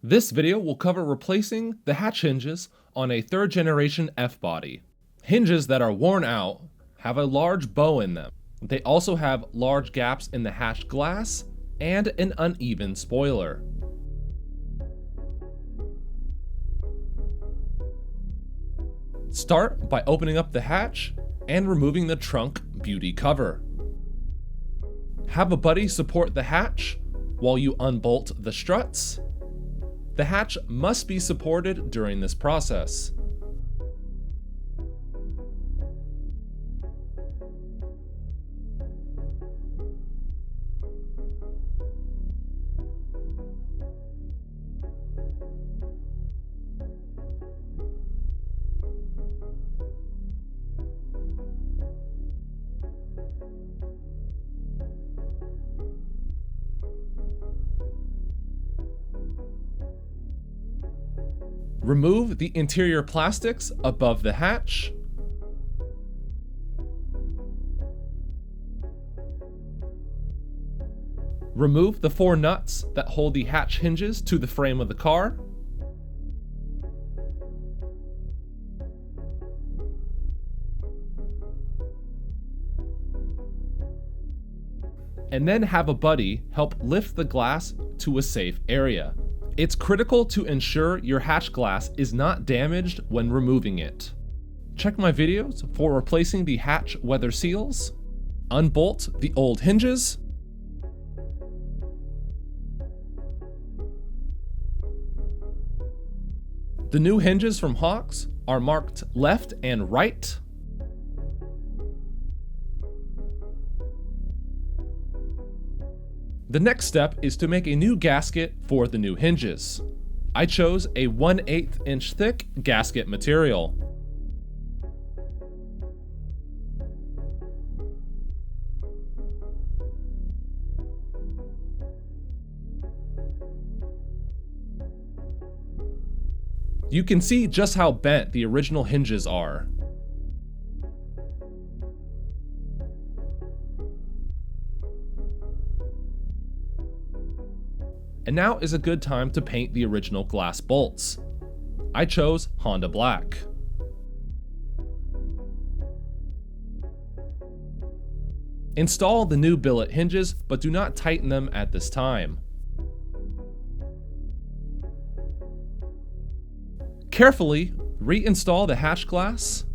This video will cover replacing the hatch hinges on a 3rd generation F-body. Hinges that are worn out have a large bow in them. They also have large gaps in the hatch glass and an uneven spoiler. Start by opening up the hatch and removing the trunk beauty cover. Have a buddy support the hatch while you unbolt the struts. The hatch must be supported during this process. Remove the interior plastics above the hatch. Remove the 4 nuts that hold the hatch hinges to the frame of the car. And then have a buddy help lift the glass to a safe area. It's critical to ensure your hatch glass is not damaged when removing it. Check my videos for replacing the hatch weather seals. Unbolt the old hinges. The new hinges from Hawks are marked left and right. The next step is to make a new gasket for the new hinges. I chose a 1/8 inch thick gasket material. You can see just how bent the original hinges are. And now is a good time to paint the original glass bolts. I chose Honda Black. Install the new billet hinges, but do not tighten them at this time. Carefully reinstall the hatch glass.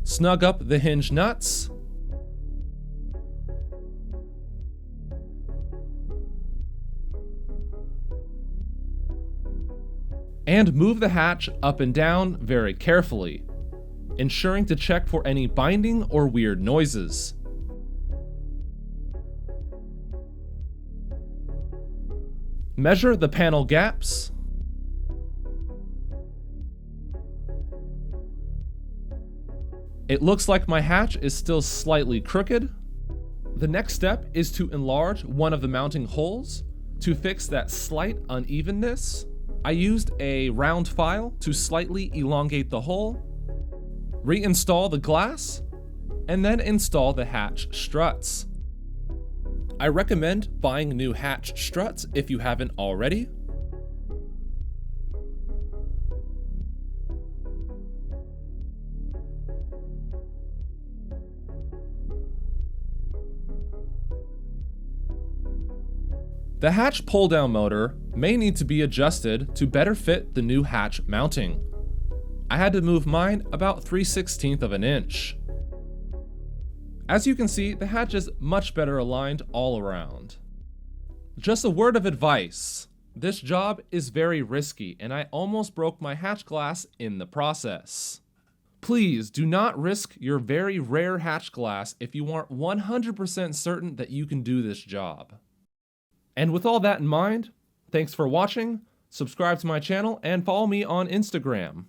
Snug up the hinge nuts. And move the hatch up and down very carefully, ensuring to check for any binding or weird noises. Measure the panel gaps. It looks like my hatch is still slightly crooked. The next step is to enlarge one of the mounting holes to fix that slight unevenness. I used a round file to slightly elongate the hole, reinstall the glass, and then install the hatch struts. I recommend buying new hatch struts if you haven't already. The hatch pull-down motor may need to be adjusted to better fit the new hatch mounting. I had to move mine about 3/16 of an inch. As you can see, the hatch is much better aligned all around. Just a word of advice, this job is very risky and I almost broke my hatch glass in the process. Please do not risk your very rare hatch glass if you aren't 100% certain that you can do this job. And with all that in mind, thanks for watching, subscribe to my channel, and follow me on Instagram.